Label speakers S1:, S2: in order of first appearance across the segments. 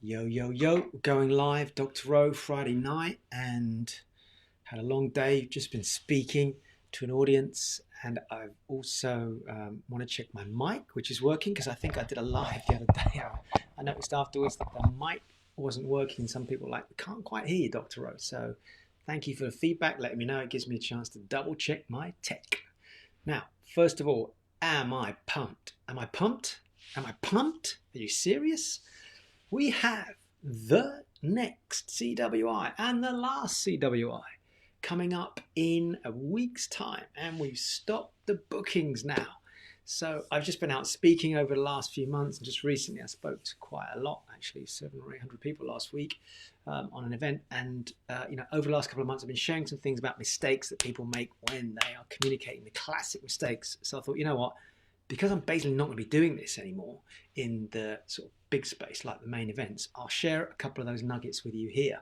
S1: Yo, yo, yo, going live, Dr. O, Friday night, and had a long day. Just been speaking to an audience, and I also want to check my mic, which is working because I think I did a live the other day. I noticed afterwards that the mic wasn't working. Some people were like, we can't quite hear you, Dr. O. So thank you for the feedback, letting me know. It gives me a chance to double check my tech. Now, first of all, am I pumped? Am I pumped? Am I pumped? Are you serious? We have the next CWI and the last CWI coming up in a week's time, and we've stopped the bookings now. So I've just been out speaking over the last few months, and just recently I spoke to quite a lot, actually 700 or 800 people last week on an event. And over the last couple of months I've been sharing some things about mistakes that people make when they are communicating, the classic mistakes. So I thought, you know what, because I'm basically not going to be doing this anymore in the sort of big space like the main events, I'll share a couple of those nuggets with you here.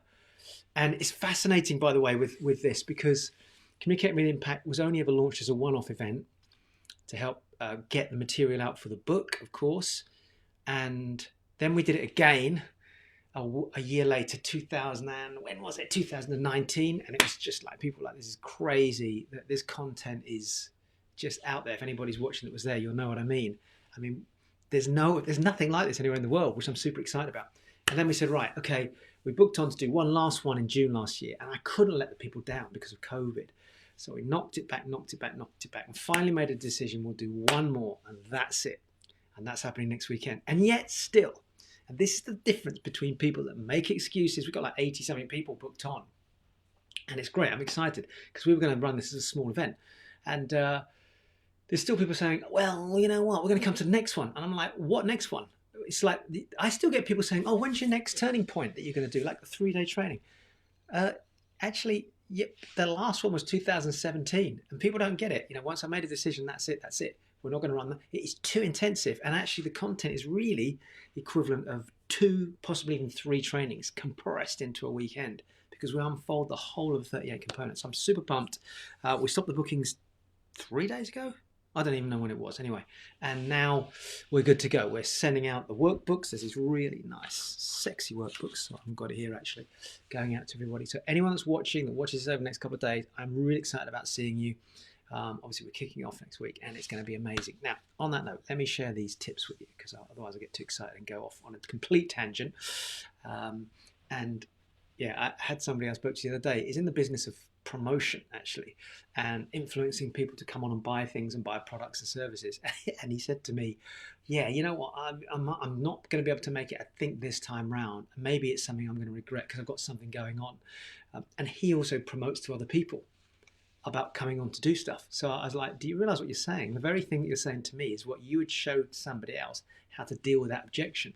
S1: And it's fascinating, by the way, with this, because Communicate with Impact was only ever launched as a one-off event to help get the material out for the book, of course. And then we did it again a year later, 2019, and it was just like, people were like, this is crazy, that this content is just out there. If anybody's watching that was there, you'll know what I mean. I mean, there's nothing like this anywhere in the world, which I'm super excited about. And then we said, right, okay, we booked on to do one last one in June last year, and I couldn't let the people down because of COVID. So we knocked it back, and finally made a decision. We'll do one more, and that's it. And that's happening next weekend. And yet still, and this is the difference between people that make excuses. We've got like 80-something people booked on, and it's great. I'm excited because we were going to run this as a small event. And there's still people saying, well, you know what, we're going to come to the next one. And I'm like, what next one? It's like, I still get people saying, oh, when's your next turning point that you're going to do, like the 3-day training? Actually, the last one was 2017, and people don't get it. Once I made a decision, that's it. We're not going to run that. It is too intensive. And actually the content is really equivalent of 2, possibly even 3 trainings compressed into a weekend, because we unfold the whole of the 38 components. So I'm super pumped. We stopped the bookings 3 days ago. I don't even know when it was anyway. And now we're good to go. We're sending out the workbooks. There's these really nice, sexy workbooks. So I've got it here actually, going out to everybody. So anyone that's watching, that watches this over the next couple of days, I'm really excited about seeing you. Obviously we're kicking off next week, and it's going to be amazing. Now, on that note, let me share these tips with you, because otherwise I get too excited and go off on a complete tangent. I had somebody I spoke to the other day is in the business of promotion, actually, and influencing people to come on and buy things and buy products and services. And he said to me, yeah, you know what, I'm not going to be able to make it, I think, this time round. Maybe it's something I'm going to regret because I've got something going on. And he also promotes to other people about coming on to do stuff. So I was like, do you realize what you're saying? The very thing that you're saying to me is what you would show somebody else how to deal with that objection.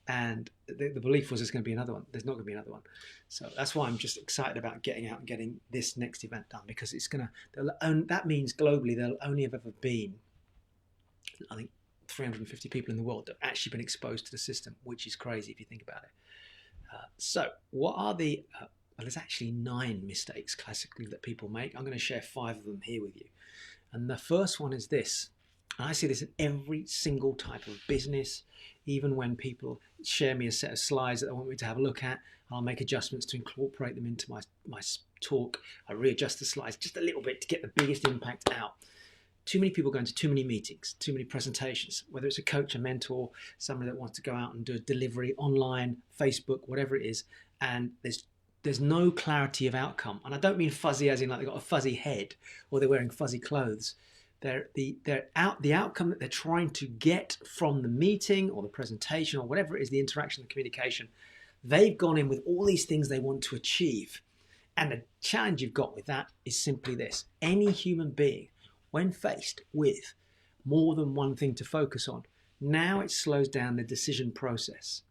S1: And the belief was there's going to be another one. There's not going to be another one. So that's why I'm just excited about getting out and getting this next event done, because it's going to, that means globally there'll only have ever been, I think, 350 people in the world that have actually been exposed to the system, which is crazy if you think about it. So what are the, well, there's actually 9 mistakes classically that people make. I'm going to share 5 of them here with you. And the first one is this. And I see this in every single type of business. Even when people share me a set of slides that they want me to have a look at, I'll make adjustments to incorporate them into my talk. I readjust the slides just a little bit to get the biggest impact out. Too many people going to too many meetings, too many presentations, whether it's a coach, a mentor, somebody that wants to go out and do a delivery online, Facebook, whatever it is, and there's no clarity of outcome. And I don't mean fuzzy as in like they've got a fuzzy head or they're wearing fuzzy clothes. The outcome that they're trying to get from the meeting or the presentation or whatever it is, the interaction, the communication, they've gone in with all these things they want to achieve. And the challenge you've got with that is simply this. Any human being, when faced with more than one thing to focus on, now it slows down the decision process.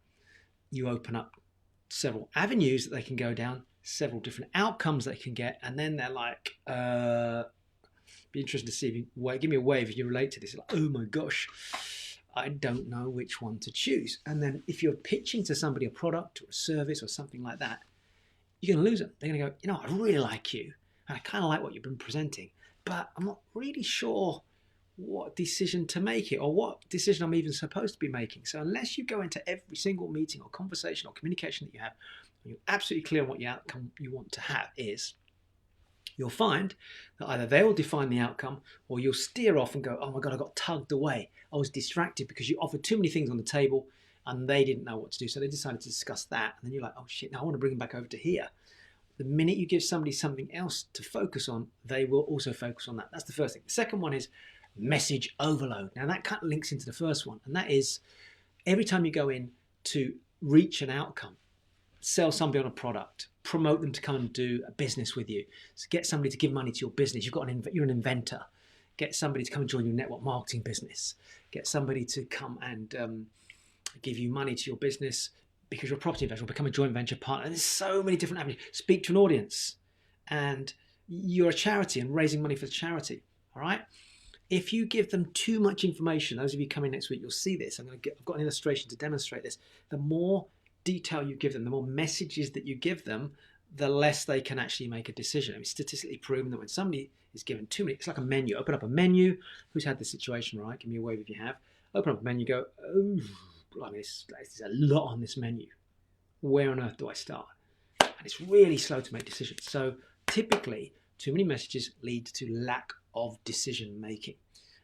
S1: You open up several avenues that they can go down, several different outcomes they can get, and then they're like, be interested to see if you give me a wave if you relate to this. Like, oh my gosh, I don't know which one to choose. And then if you're pitching to somebody a product or a service or something like that, you're going to lose them. They're going to go, you know, I really like you, and I kind of like what you've been presenting, but I'm not really sure what decision to make it or what decision I'm even supposed to be making. So unless you go into every single meeting or conversation or communication that you have, and you're absolutely clear on what the outcome you want to have is, you'll find that either they will define the outcome or you'll steer off and go, oh my God, I got tugged away. I was distracted because you offered too many things on the table and they didn't know what to do. So they decided to discuss that. And then you're like, oh shit, now I want to bring them back over to here. The minute you give somebody something else to focus on, they will also focus on that. That's the first thing. The second one is message overload. Now that kind of links into the first one. And that is every time you go in to reach an outcome, sell somebody on a product, promote them to come and do a business with you. So get somebody to give money to your business. You're an inventor. Get somebody to come and join your network marketing business. Get somebody to come and give you money to your business because you're a property investor or become a joint venture partner. And there's so many different avenues. Speak to an audience. And you're a charity and raising money for the charity. All right? If you give them too much information, those of you coming next week, you'll see this. I've got an illustration to demonstrate this. The more detail you give them, the more messages that you give them, the less they can actually make a decision. I mean, statistically proven that when somebody is given too many, it's like a menu. Open up a menu. Who's had this situation, right? Give me a wave if you have. Open up a menu, go, oh, I mean, there's a lot on this menu. Where on earth do I start? And it's really slow to make decisions. So typically, too many messages lead to lack of decision making.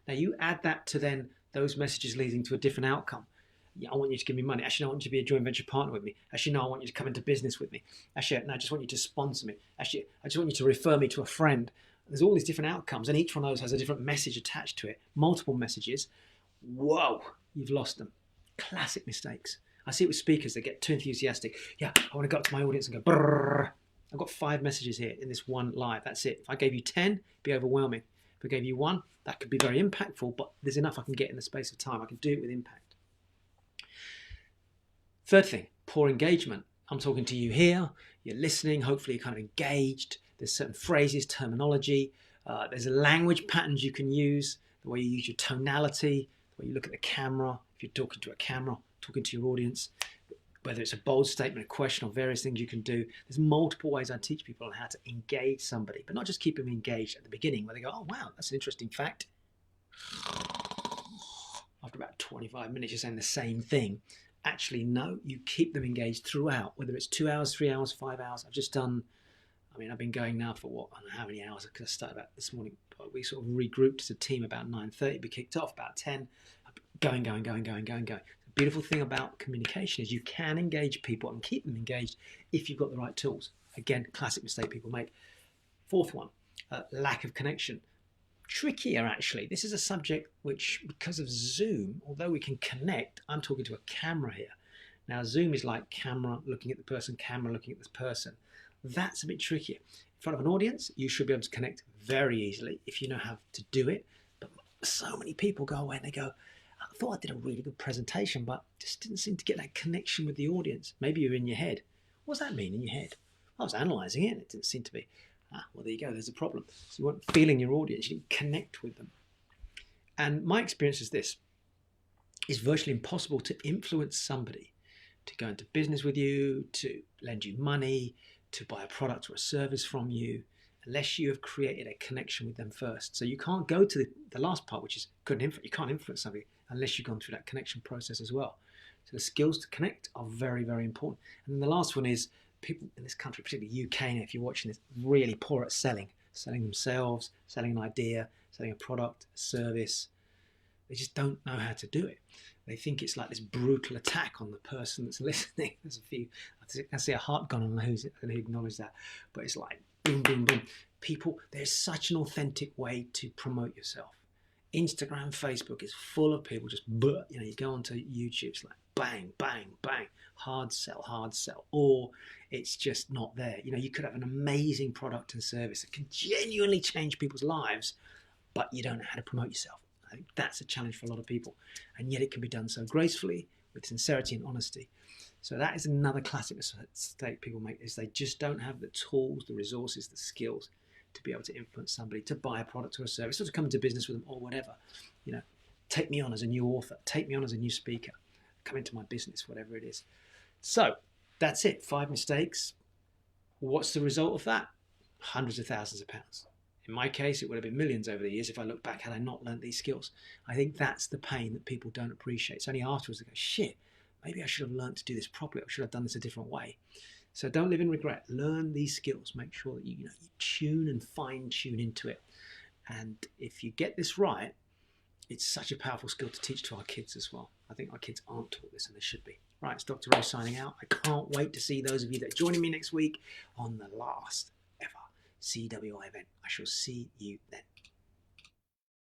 S1: Now you add that to then those messages leading to a different outcome. Yeah, I want you to give me money. Actually, no, I want you to be a joint venture partner with me. Actually, no, I want you to come into business with me. Actually, no, I just want you to sponsor me. Actually, I just want you to refer me to a friend. There's all these different outcomes, and each one of those has a different message attached to it. Multiple messages. Whoa, you've lost them. Classic mistakes. I see it with speakers. They get too enthusiastic. Yeah, I want to go up to my audience and go, brrr. I've got 5 messages here in this one live. That's it. If I gave you 10, it'd be overwhelming. If I gave you 1, that could be very impactful, but there's enough I can get in the space of time. I can do it with impact. Third thing, poor engagement. I'm talking to you here. You're listening. Hopefully you're kind of engaged. There's certain phrases, terminology. There's language patterns you can use. The way you use your tonality, the way you look at the camera. If you're talking to a camera, talking to your audience, whether it's a bold statement, a question, or various things you can do. There's multiple ways I teach people on how to engage somebody, but not just keep them engaged at the beginning where they go, oh, wow, that's an interesting fact. After about 25 minutes, you're saying the same thing. Actually, no, you keep them engaged throughout, whether it's 2 hours, 3 hours, 5 hours. I've been going now for what, I don't know how many hours, because I started about this morning, but we sort of regrouped as a team about 9:30. We kicked off about 10, going. The beautiful thing about communication is you can engage people and keep them engaged if you've got the right tools. Again, classic mistake people make. Fourth one, lack of connection. Trickier, actually. This is a subject which, because of Zoom, although we can connect, I'm talking to a camera here. Now, Zoom is like camera looking at the person, camera looking at this person. That's a bit trickier. In front of an audience, you should be able to connect very easily if you know how to do it. But so many people go away and they go, I thought I did a really good presentation, but just didn't seem to get that connection with the audience. Maybe you're in your head. What does that mean in your head? I was analysing it and it didn't seem to be. Well, there you go. There's a problem. So you weren't feeling your audience. You didn't connect with them. And my experience is this. It's virtually impossible to influence somebody to go into business with you, to lend you money, to buy a product or a service from you, unless you have created a connection with them first. So you can't go to the last part, which is you can't influence somebody unless you've gone through that connection process as well. So the skills to connect are very, very important. And then the last one is people in this country, particularly UK, now, if you're watching this, really poor at selling themselves, selling an idea, selling a product, a service. They just don't know how to do it. They think it's like this brutal attack on the person that's listening. There's a few, I see a heart gone on who acknowledge that, but it's like boom, boom, boom. People, there's such an authentic way to promote yourself. Instagram, Facebook is full of people just, you go onto YouTube, it's like bang, bang, bang, hard sell, or it's just not there. You could have an amazing product and service that can genuinely change people's lives, but you don't know how to promote yourself. I think that's a challenge for a lot of people, and yet it can be done so gracefully with sincerity and honesty. So that is another classic mistake people make, is they just don't have the tools, the resources, the skills to be able to influence somebody to buy a product or a service or to come into business with them or whatever. Take me on as a new author, take me on as a new speaker, come into my business, whatever it is. So that's it, 5 mistakes. What's the result of that? Hundreds of thousands of pounds. In my case, it would have been millions over the years if I look back had I not learned these skills. I think that's the pain that people don't appreciate. It's only afterwards they go, shit, maybe I should have learned to do this properly, or should have done this a different way. So don't live in regret. Learn these skills. Make sure that you tune and fine tune into it. And if you get this right, it's such a powerful skill to teach to our kids as well. I think our kids aren't taught this, and they should be. Right, it's Dr. Rose signing out. I can't wait to see those of you that are joining me next week on the last ever CWI event. I shall see you then.